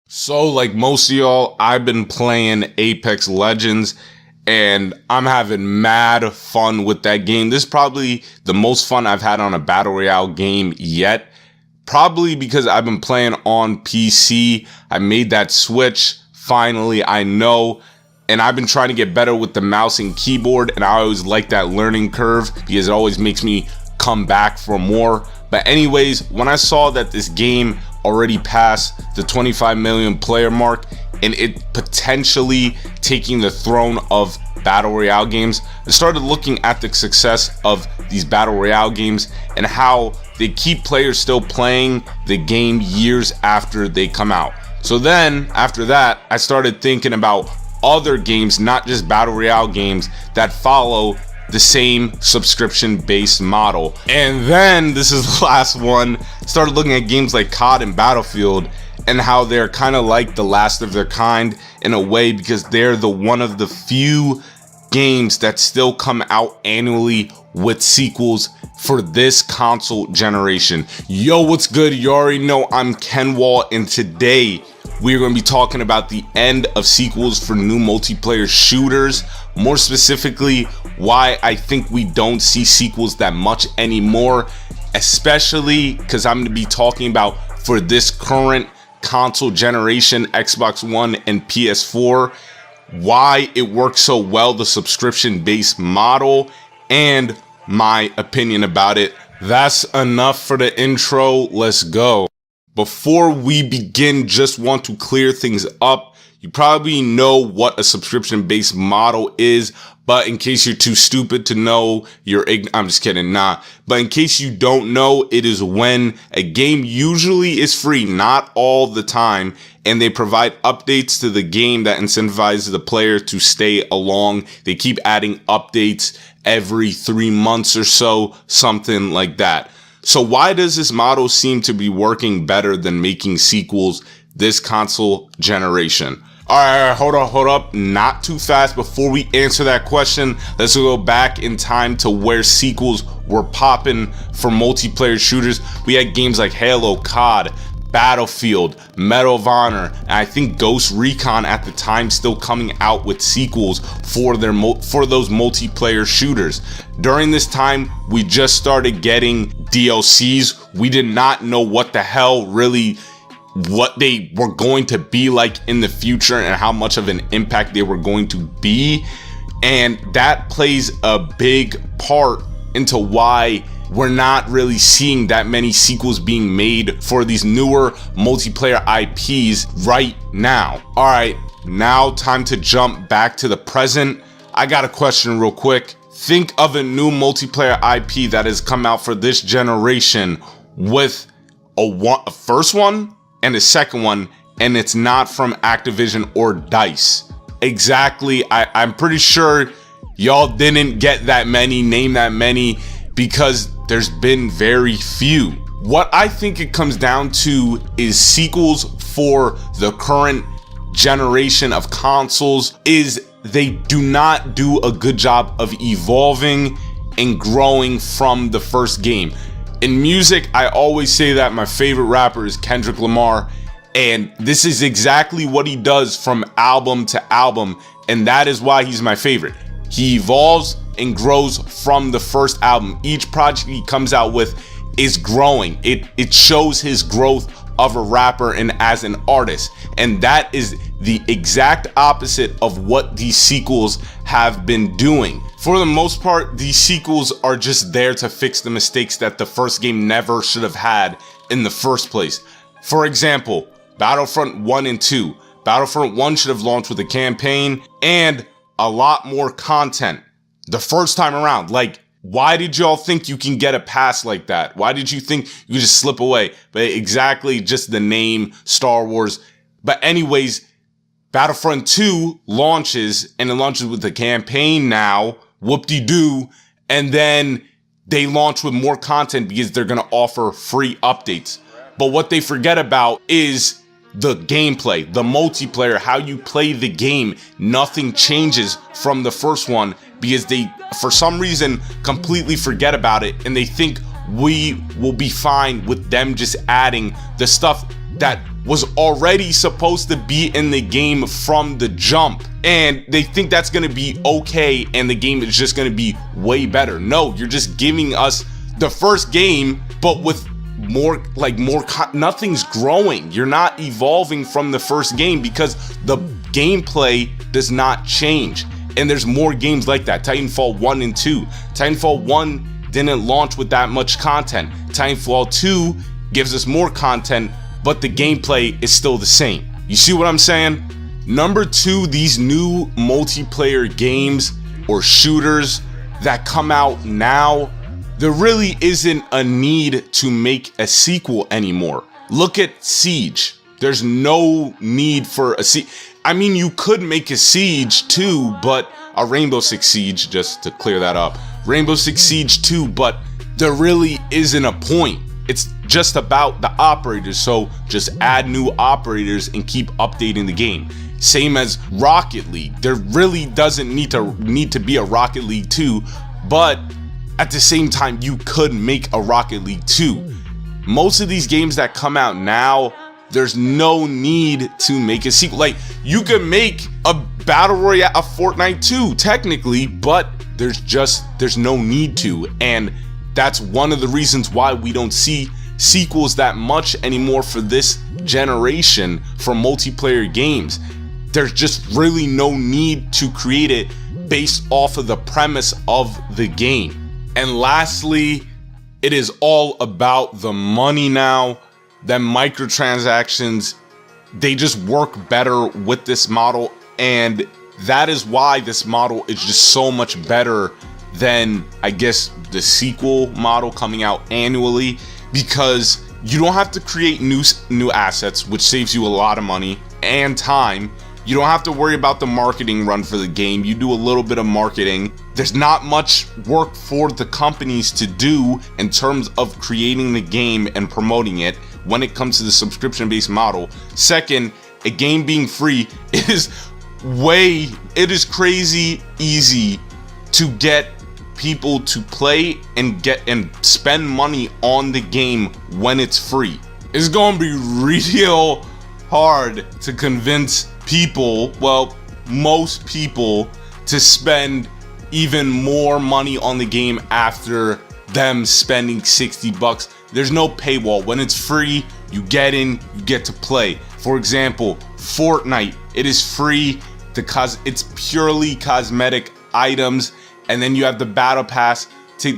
So like most of y'all, I've been playing Apex Legends and I'm having mad fun with that game. This is probably the most fun I've had on a Battle Royale game yet. Probably because I've been playing on PC. I made that switch finally, I know. And I've been trying to get better with the mouse and keyboard, and I always like that learning curve because it always makes me come back for more. But anyways, when I saw that this game already passed the 25 million player mark and it potentially taking the throne of Battle Royale games, I started looking at the success of these Battle Royale games and how they keep players still playing the game years after they come out. So then after that, I started thinking about other games, not just Battle Royale games, that follow the same subscription-based model. And then, this is the last one, started looking at games like COD and Battlefield and how they're kind of like the last of their kind in a way because they're one of the few games that still come out annually with sequels for this console generation. Yo, what's good? You already know I'm Kenwall, and today we're going to be talking about the end of sequels for new multiplayer shooters. More specifically, why I think we don't see sequels that much anymore, especially because I'm going to be talking about for this current console generation, Xbox One and PS4, why it works so well, the subscription-based model, and my opinion about it. That's enough for the intro. Let's go. Before we begin, just want to clear things up. You probably know what a subscription-based model is, but in case you're too stupid to know, I'm just kidding, nah. But in case you don't know, it is when a game usually is free, not all the time, and they provide updates to the game that incentivizes the player to stay along. They keep adding updates every 3 months or so, something like that. So why does this model seem to be working better than making sequels this console generation? All right, hold up, not too fast. Before we answer that question, let's go back in time to where sequels were popping for multiplayer shooters. We had games like Halo, COD, Battlefield, Medal of Honor, and I think Ghost Recon at the time still coming out with sequels for those multiplayer shooters. During this time, we just started getting DLCs. We did not know what the hell really what they were going to be like in the future and how much of an impact they were going to be, and that plays a big part into why we're not really seeing that many sequels being made for these newer multiplayer IPs right now. All right, now time to jump back to the present. I got a question real quick. Think of a new multiplayer IP that has come out for this generation with a first one and a second one, and it's not from Activision or DICE. Exactly, I'm pretty sure y'all didn't get that many, name that many, because there's been very few. What I think it comes down to is sequels for the current generation of consoles is they do not do a good job of evolving and growing from the first game. In music, I always say that my favorite rapper is Kendrick Lamar, and this is exactly what he does from album to album, and that is why he's my favorite. He evolves and grows from the first album. Each project he comes out with is growing. It shows his growth of a rapper and as an artist, and that is the exact opposite of what these sequels have been doing. For the most part, these sequels are just there to fix the mistakes that the first game never should have had in the first place. For example, Battlefront 1 and 2. Battlefront 1 should have launched with a campaign and a lot more content the first time around. Like, why did y'all think you can get a pass like that? Why did you think you could just slip away? But exactly just the name, Star Wars. But anyways, Battlefront 2 launches, and it launches with a campaign now, whoop-de-doo, and then they launch with more content because they're going to offer free updates. But what they forget about is the gameplay, the multiplayer, how you play the game. Nothing changes from the first one because they, for some reason, completely forget about it, and they think we will be fine with them just adding the stuff that was already supposed to be in the game from the jump, and they think that's going to be okay and the game is just going to be way better. No, you're just giving us the first game, but with nothing's growing. You're not evolving from the first game because the gameplay does not change. And there's more games like that. Titanfall 1 and 2. Titanfall 1 didn't launch with that much content. Titanfall 2 gives us more content, but the gameplay is still the same. You see what I'm saying? Number 2, these new multiplayer games or shooters that come out now, there really isn't a need to make a sequel anymore. Look at Siege. There's no need for a sequel. I mean, you could make a Siege 2, but a Rainbow Six Siege, just to clear that up. Rainbow Six Siege 2, but there really isn't a point. It's just about the operators, so just add new operators and keep updating the game. Same as Rocket League. There really doesn't need to be a Rocket League 2, but at the same time, you could make a Rocket League 2. Most of these games that come out now, there's no need to make a sequel. Like, you could make a Battle Royale, a Fortnite 2, technically, but there's no need to. And that's one of the reasons why we don't see sequels that much anymore for this generation for multiplayer games. There's just really no need to create it based off of the premise of the game. And lastly, it is all about the money now. That microtransactions, they just work better with this model, and that is why this model is just so much better than, I guess, the sequel model coming out annually, because you don't have to create new assets, which saves you a lot of money and time. You don't have to worry about the marketing run for the game. You do a little bit of marketing. There's not much work for the companies to do in terms of creating the game and promoting it when it comes to the subscription-based model. Second, a game being free, it is crazy easy to get people to play and spend money on the game when it's free. It's gonna be real hard to convince people, well, most people, to spend even more money on the game after them spending $60. There's no paywall. When it's free, you get in, you get to play. For example, Fortnite, it is free because it's purely cosmetic items, and then you have the battle pass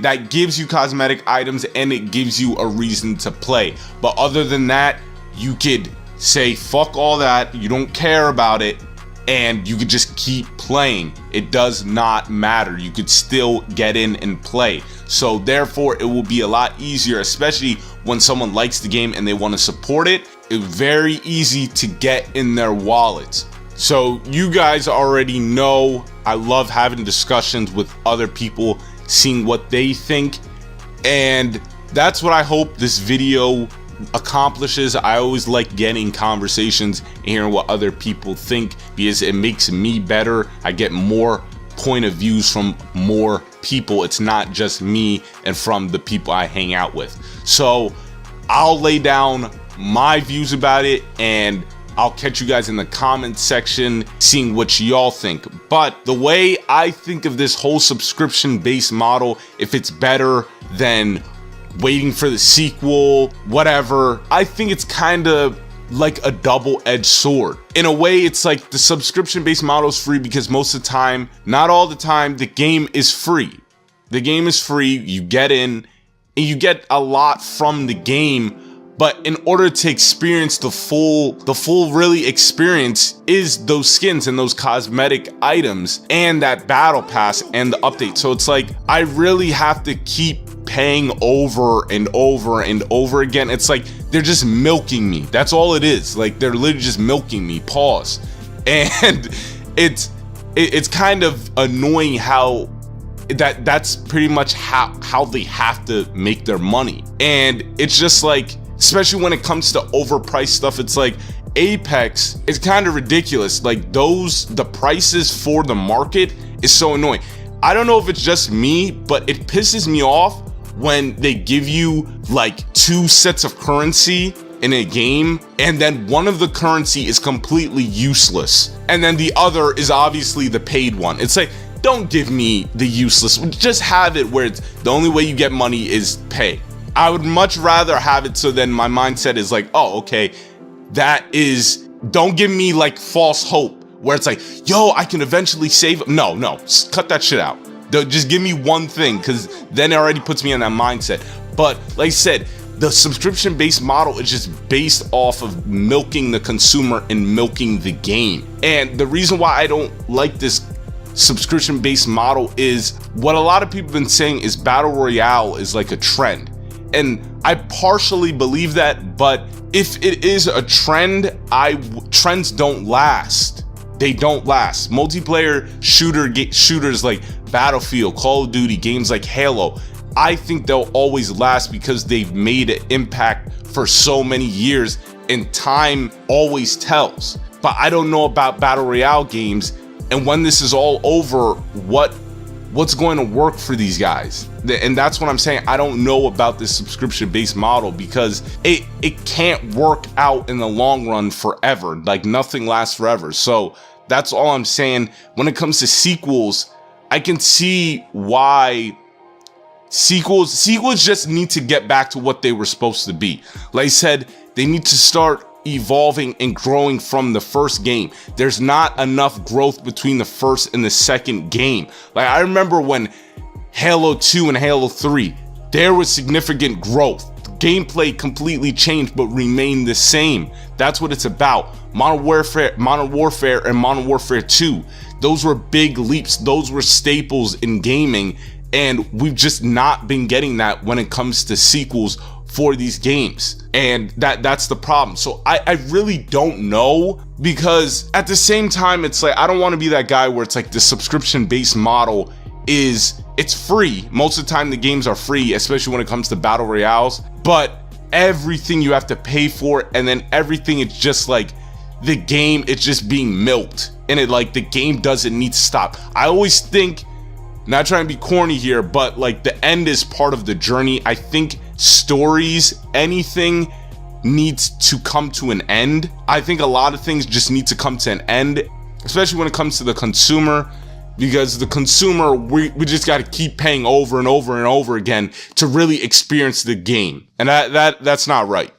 that gives you cosmetic items and it gives you a reason to play. But other than that, you could say fuck all that, you don't care about it, and you could just keep playing. It does not matter. You could still get in and play. So therefore, it will be a lot easier, especially when someone likes the game and they want to support it. It's very easy to get in their wallets. So you guys already know I love having discussions with other people, seeing what they think, and that's what I hope this video accomplishes. I always like getting conversations and hearing what other people think, because it makes me better. I get more point of views from more people. It's not just me and from the people I hang out with. So I'll lay down my views about it, and I'll catch you guys in the comment section seeing what y'all think. But the way I think of this whole subscription-based model, if it's better than waiting for the sequel, whatever, I think it's kind of like a double-edged sword. In a way, it's like the subscription-based model is free because most of the time, not all the time, the game is free. The game is free, you get in, and you get a lot from the game. But in order to experience the full really experience is those skins and those cosmetic items and that battle pass and the update. So it's like, I really have to keep paying over and over and over again. It's like they're just milking me. That's all it is. Like, they're literally just milking me. Pause. And it's kind of annoying how that's pretty much how they have to make their money. And it's just like, especially when it comes to overpriced stuff, it's like Apex is kind of ridiculous. Like, the prices for the market is so annoying. I don't know if it's just me, but it pisses me off when they give you like 2 sets of currency in a game, and then one of the currency is completely useless, and then the other is obviously the paid one. It's like, don't give me the useless one. Just have it where it's the only way you get money is pay. I would much rather have it so then my mindset is like, oh, okay, that is, don't give me like false hope where it's like, yo, I can eventually save. No, cut that shit out. Just give me one thing, because then it already puts me in that mindset. But like I said, the subscription-based model is just based off of milking the consumer and milking the game. And the reason why I don't like this subscription-based model is what a lot of people have been saying is Battle Royale is like a trend. And I partially believe that, but if it is a trend, trends don't last. They don't last. Multiplayer shooters like Battlefield, Call of Duty, games like Halo, I think they'll always last because they've made an impact for so many years, and time always tells. But I don't know about Battle Royale games, and when this is all over, what's going to work for these guys? And that's what I'm saying. I don't know about this subscription-based model because it can't work out in the long run forever. Like, nothing lasts forever. So that's all I'm saying. When it comes to sequels, I can see why sequels just need to get back to what they were supposed to be. Like I said, they need to start evolving and growing from the first game. There's not enough growth between the first and the second game. Like, I remember when Halo 2 and Halo 3, there was significant growth. Gameplay completely changed but remained the same. That's what it's about. Modern Warfare and Modern Warfare 2, those were big leaps. Those were staples in gaming, and we've just not been getting that when it comes to sequels for these games. And that's the problem. So I really don't know, because at the same time, it's like, I don't want to be that guy where it's like the subscription-based model it's free. Most of the time the games are free, especially when it comes to battle royales, but everything you have to pay for, and then everything, it's just like the game, it's just being milked, and it like the game doesn't need to stop. I always think, not trying to be corny here, but like the end is part of the journey. I think stories, anything needs to come to an end. I think a lot of things just need to come to an end, especially when it comes to the consumer, because the consumer, we just got to keep paying over and over and over again to really experience the game. And that's not right.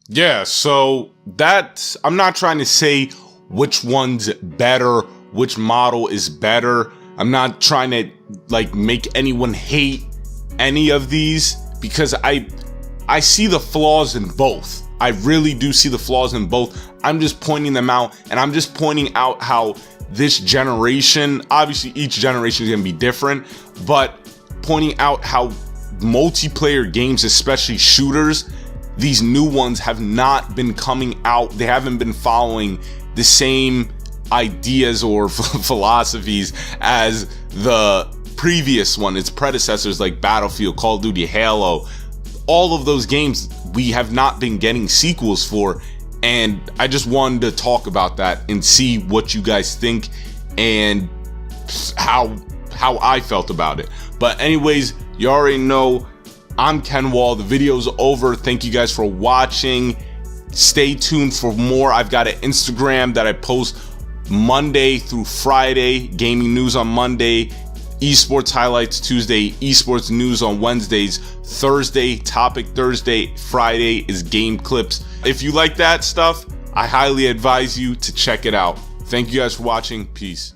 Yeah, so I'm not trying to say which one's better, which model is better. I'm not trying to like make anyone hate any of these, because I see the flaws in both. I really do see the flaws in both. I'm just pointing them out, and I'm just pointing out how this generation, obviously each generation is going to be different, but pointing out how multiplayer games, especially shooters, these new ones have not been coming out. They haven't been following the same ideas or philosophies as the previous one, its predecessors like Battlefield, Call of Duty, Halo. All of those games we have not been getting sequels for, and I just wanted to talk about that and see what you guys think and how I felt about it. But anyways, you already know, I'm Ken Wall. The video's over. Thank you guys for watching. Stay tuned for more. I've got an Instagram that I post Monday through Friday, gaming news on Monday, esports highlights Tuesday, esports news on Wednesdays, Thursday, Topic Thursday, Friday is game clips. If you like that stuff, I highly advise you to check it out. Thank you guys for watching. Peace.